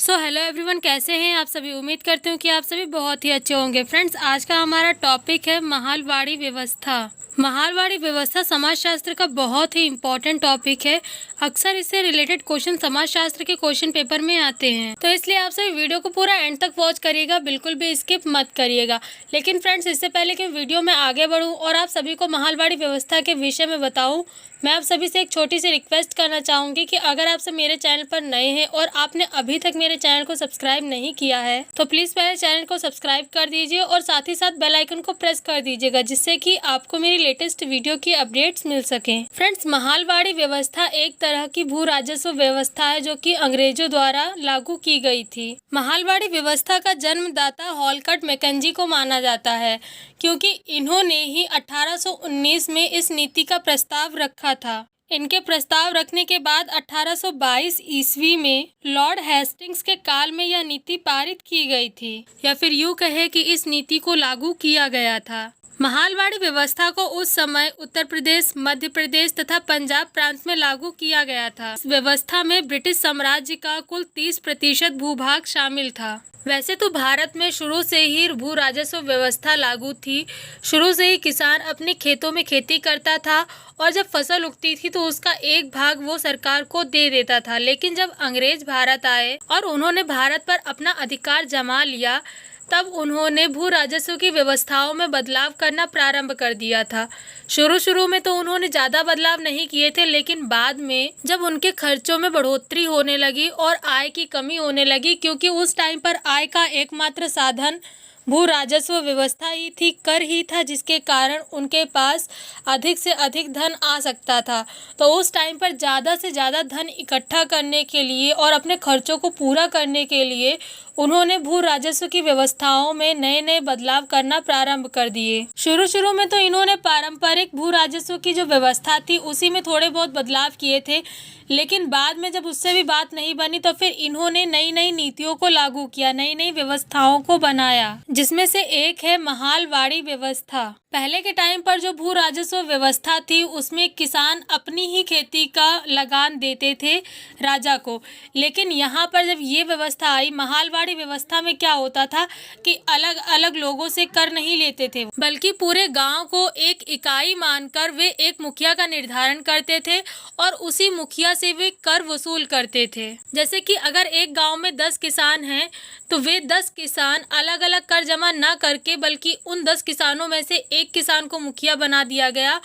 Hello everyone, कैसे हैं आप सभी। उम्मीद करती हूँ कि आप सभी बहुत ही अच्छे होंगे। फ्रेंड्स, आज का हमारा टॉपिक है महालवाड़ी व्यवस्था। महालवाड़ी व्यवस्था समाजशास्त्र का बहुत ही इम्पोर्टेंट टॉपिक है। अक्सर इससे रिलेटेड क्वेश्चन समाजशास्त्र के क्वेश्चन पेपर में आते हैं, तो इसलिए आप सभी वीडियो को पूरा एंड तक वॉच करिएगा, बिल्कुल भी स्किप मत करिएगा। लेकिन फ्रेंड्स, इससे पहले कि वीडियो में आगे बढ़ूँ और आप सभी को महालवाड़ी व्यवस्था के विषय में बताऊँ, मैं आप सभी से एक छोटी सी रिक्वेस्ट करना चाहूँगी कि अगर आप सब मेरे चैनल पर नए हैं और आपने अभी तक मेरे चैनल को सब्सक्राइब नहीं किया है तो प्लीज़ पहले चैनल को सब्सक्राइब कर दीजिए और साथ ही साथ बेल आइकन को प्रेस कर दीजिएगा, जिससे कि आपको मेरी लेटेस्ट वीडियो की अपडेट्स मिल सकें। फ्रेंड्स, महालवाड़ी व्यवस्था एक तरह की भू राजस्व व्यवस्था है जो कि अंग्रेजों द्वारा लागू की गई थी। महालवाड़ी व्यवस्था का जन्मदाता हॉलकट मैकेंजी को माना जाता है, क्योंकि इन्होंने ही 1819 में इस नीति का प्रस्ताव रखा था। इनके प्रस्ताव रखने के बाद 1822 ईस्वी में लॉर्ड हेस्टिंग्स के काल में यह नीति पारित की गई थी, या फिर यूँ कहे कि इस नीति को लागू किया गया था। महालवाड़ी व्यवस्था को उस समय उत्तर प्रदेश, मध्य प्रदेश तथा पंजाब प्रांत में लागू किया गया था। इस व्यवस्था में ब्रिटिश साम्राज्य का कुल 30% भूभाग शामिल था। वैसे तो भारत में शुरू से ही भू राजस्व व्यवस्था लागू थी। शुरू से ही किसान अपने खेतों में खेती करता था और जब फसल उगती थी तो उसका एक भाग वो सरकार को दे देता था। लेकिन जब अंग्रेज भारत आए और उन्होंने भारत पर अपना अधिकार जमा लिया, तब उन्होंने भू राजस्व की व्यवस्थाओं में बदलाव करना प्रारंभ कर दिया था। शुरू में तो उन्होंने ज़्यादा बदलाव नहीं किए थे, लेकिन बाद में जब उनके खर्चों में बढ़ोतरी होने लगी और आय की कमी होने लगी, क्योंकि उस टाइम पर आय का एकमात्र साधन भू राजस्व व्यवस्था ही थी, कर ही था, जिसके कारण उनके पास अधिक से अधिक धन आ सकता था। तो उस टाइम पर ज़्यादा से ज़्यादा धन इकट्ठा करने के लिए और अपने खर्चों को पूरा करने के लिए उन्होंने भू राजस्व की व्यवस्थाओं में नए नए बदलाव करना प्रारंभ कर दिए। शुरू में तो इन्होंने पारंपरिक भू राजस्व की जो व्यवस्था थी उसी में थोड़े बहुत बदलाव किए थे, लेकिन बाद में जब उससे भी बात नहीं बनी तो फिर इन्होंने नई नई नीतियों को लागू किया, नई नई व्यवस्थाओं को बनाया, जिसमें से एक है महालवाड़ी व्यवस्था। पहले के टाइम पर जो भू राजस्व व्यवस्था थी उसमें किसान अपनी ही खेती का लगान देते थे राजा को, लेकिन यहाँ पर जब ये व्यवस्था आई महालवाड़ी व्यवस्था में क्या होता था कि अलग अलग लोगों से कर नहीं लेते थे, बल्कि पूरे गांव को एक इकाई मानकर वे एक मुखिया का निर्धारण करते थे और उसी मुखिया से वे कर वसूल करते थे। जैसे कि अगर एक गांव में 10 किसान हैं तो वे 10 किसान अलग अलग कर जमा न करके, बल्कि उन 10 किसानों में से एक किसान को मुखिया बना दिया गया।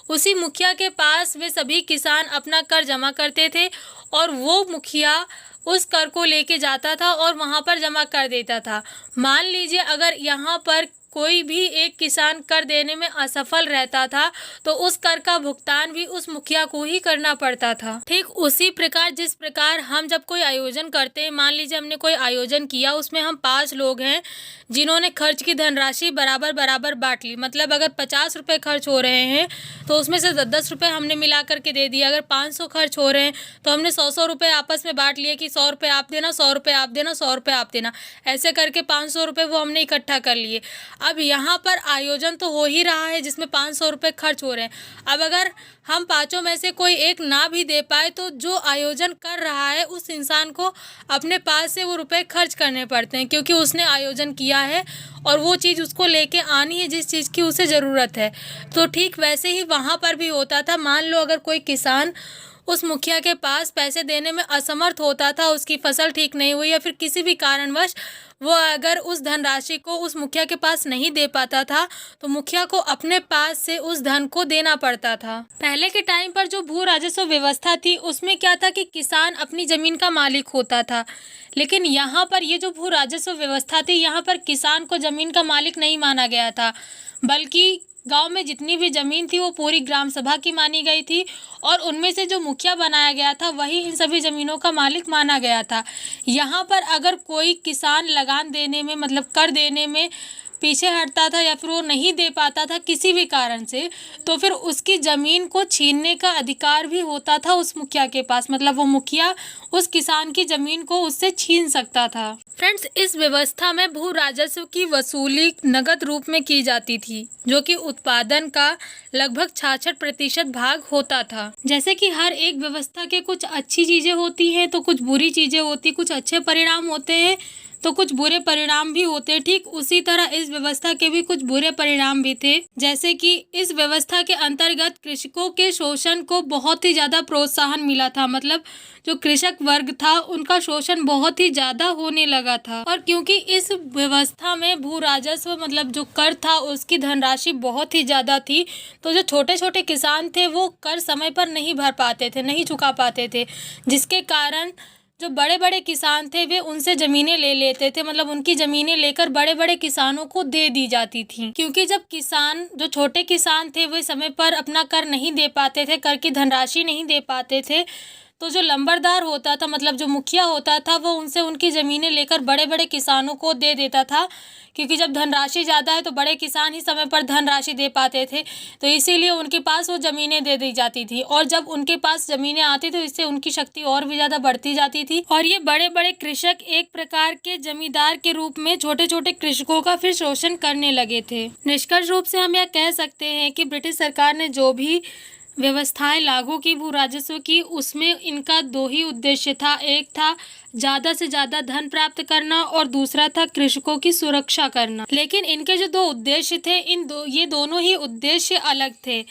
उसी मुखिया के पास वे सभी किसान अपना कर जमा करते थे और वो मुखिया उस कर को लेके जाता था और वहाँ पर जमा कर देता था। मान लीजिए अगर यहाँ पर कोई भी एक किसान कर देने में असफल रहता था तो उस कर का भुगतान भी उस मुखिया को ही करना पड़ता था। ठीक उसी प्रकार जिस प्रकार हम जब कोई आयोजन करते हैं, मान लीजिए हमने कोई आयोजन किया, उसमें हम 5 लोग हैं जिन्होंने खर्च की धनराशि बराबर बराबर बांट ली। मतलब अगर 50 रुपये खर्च हो रहे हैं तो उसमें से 10 रुपये हमने मिला करके दे दिया। अगर 500 खर्च हो रहे हैं तो हमने 100 रुपये आपस में बांट लिए कि 100 रुपये आप देना, 100 रुपये आप देना, 100 रुपये आप देना, ऐसे करके 500 रुपये वो हमने इकट्ठा कर लिए। अब यहाँ पर आयोजन तो हो ही रहा है जिसमें 500 रुपये खर्च हो रहे हैं। अब अगर हम पाँचों में से कोई एक ना भी दे पाए तो जो आयोजन कर रहा है उस इंसान को अपने पास से वो रुपए खर्च करने पड़ते हैं, क्योंकि उसने आयोजन किया है और वो चीज़ उसको लेके आनी है जिस चीज़ की उसे ज़रूरत है। तो ठीक वैसे ही वहाँ पर भी होता था। मान लो अगर कोई किसान उस मुखिया के पास पैसे देने में असमर्थ होता था, उसकी फसल ठीक नहीं हुई या फिर किसी भी कारणवश वो अगर उस धनराशि को उस मुखिया के पास नहीं दे पाता था तो मुखिया को अपने पास से उस धन को देना पड़ता था। पहले के टाइम पर जो भू राजस्व व्यवस्था थी उसमें क्या था कि किसान अपनी जमीन का मालिक होता था, लेकिन यहाँ पर ये जो भू राजस्व व्यवस्था थी यहाँ पर किसान को जमीन का मालिक नहीं माना गया था, बल्कि गांव में जितनी भी ज़मीन थी वो पूरी ग्राम सभा की मानी गई थी और उनमें से जो मुखिया बनाया गया था वही इन सभी ज़मीनों का मालिक माना गया था। यहाँ पर अगर कोई किसान लगान देने में, मतलब कर देने में पीछे हटता था या फिर वो नहीं दे पाता था किसी भी कारण से, तो फिर उसकी ज़मीन को छीनने का अधिकार भी होता था उस मुखिया के पास। मतलब वो मुखिया उस किसान की ज़मीन को उससे छीन सकता था। फ्रेंड्स, इस व्यवस्था में भू राजस्व की वसूली नगद रूप में की जाती थी, जो कि उत्पादन का लगभग 66% भाग होता था। जैसे कि हर एक व्यवस्था के कुछ अच्छी चीज़ें होती हैं तो कुछ बुरी चीज़ें होती, कुछ अच्छे परिणाम होते हैं तो कुछ बुरे परिणाम भी होते हैं। ठीक उसी तरह इस व्यवस्था के भी कुछ बुरे परिणाम भी थे। जैसे कि इस व्यवस्था के अंतर्गत कृषकों के शोषण को बहुत ही ज़्यादा प्रोत्साहन मिला था। मतलब जो कृषक वर्ग था उनका शोषण बहुत ही ज़्यादा होने लगा था। और क्योंकि इस व्यवस्था में भू राजस्व मतलब जो कर था उसकी धनराशि बहुत ही ज़्यादा थी, तो जो छोटे छोटे किसान थे वो कर समय पर नहीं भर पाते थे, नहीं चुका पाते थे, जिसके कारण जो बड़े बड़े किसान थे वे उनसे ज़मीनें ले लेते थे। मतलब उनकी ज़मीनें लेकर बड़े बड़े किसानों को दे दी जाती थी। क्योंकि जब किसान जो छोटे किसान थे वे समय पर अपना कर नहीं दे पाते थे, कर की धनराशि नहीं दे पाते थे, तो जो लंबरदार होता था मतलब जो मुखिया होता था वो उनसे उनकी ज़मीनें लेकर बड़े बड़े किसानों को दे देता था। क्योंकि जब धनराशि ज़्यादा है तो बड़े किसान ही समय पर धनराशि दे पाते थे, तो इसीलिए उनके पास वो ज़मीनें दे दी जाती थी। और जब उनके पास ज़मीनें आती तो इससे उनकी शक्ति और भी ज़्यादा बढ़ती जाती थी। और ये बड़े बड़े कृषक एक प्रकार के जमींदार के रूप में छोटे छोटे कृषकों का फिर शोषण करने लगे थे। निष्कर्ष रूप से हम यह कह सकते हैं कि ब्रिटिश सरकार ने जो भी व्यवस्थाएं लागू की भू राजस्व की, उसमें इनका दो ही उद्देश्य था। एक था ज़्यादा से ज़्यादा धन प्राप्त करना और दूसरा था कृषकों की सुरक्षा करना। लेकिन इनके जो दो उद्देश्य थे ये दोनों ही उद्देश्य अलग थे।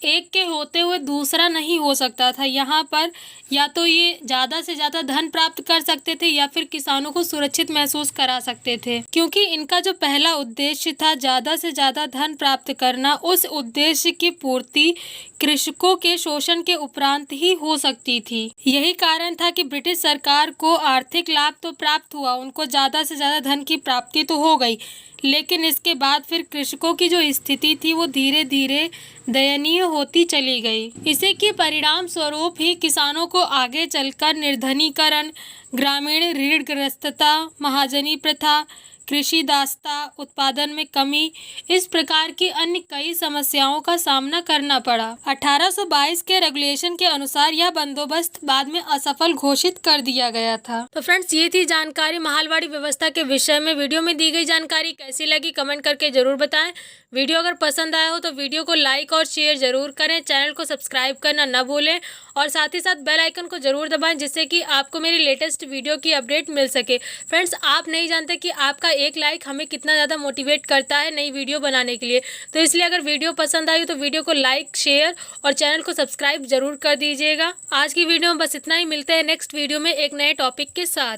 एक के होते हुए दूसरा नहीं हो सकता था। यहाँ पर या तो ये ज़्यादा से ज़्यादा धन प्राप्त कर सकते थे या फिर किसानों को सुरक्षित महसूस करा सकते थे। क्योंकि इनका जो पहला उद्देश्य था ज़्यादा से ज़्यादा धन प्राप्त करना, उस उद्देश्य की पूर्ति कृषकों के शोषण के उपरांत ही हो सकती थी। यही कारण था कि ब्रिटिश सरकार को आर्थिक लाभ तो प्राप्त हुआ, उनको ज़्यादा से ज़्यादा धन की प्राप्ति तो हो गई, लेकिन इसके बाद फिर कृषकों की जो स्थिति थी वो धीरे धीरे दयनीय होती चली गई। इसी के परिणाम स्वरूप ही किसानों को आगे चलकर निर्धनीकरण, ग्रामीण ऋणग्रस्तता, महाजनी प्रथा, कृषि दासता, उत्पादन में कमी, इस प्रकार की अन्य कई समस्याओं का सामना करना पड़ा। 1822 के रेगुलेशन के अनुसार यह बंदोबस्त बाद में असफल घोषित कर दिया गया था। तो फ्रेंड्स, ये थी जानकारी महालवाड़ी व्यवस्था के विषय में। वीडियो में दी गई जानकारी कैसी लगी कमेंट करके जरूर बताएं। वीडियो अगर पसंद आया हो तो वीडियो को लाइक और शेयर जरूर करें। चैनल को सब्सक्राइब करना न भूलें और साथ ही साथ बेल आइकन को जरूर दबाएं, जिससे कि आपको मेरी लेटेस्ट वीडियो की अपडेट मिल सके। फ्रेंड्स, आप नहीं जानते कि आपका एक लाइक हमें कितना ज़्यादा मोटिवेट करता है नई वीडियो बनाने के लिए। तो इसलिए अगर वीडियो पसंद आई तो वीडियो को लाइक, शेयर और चैनल को सब्सक्राइब जरूर कर दीजिएगा। आज की वीडियो में बस इतना ही। मिलते हैं नेक्स्ट वीडियो में एक नए टॉपिक के साथ।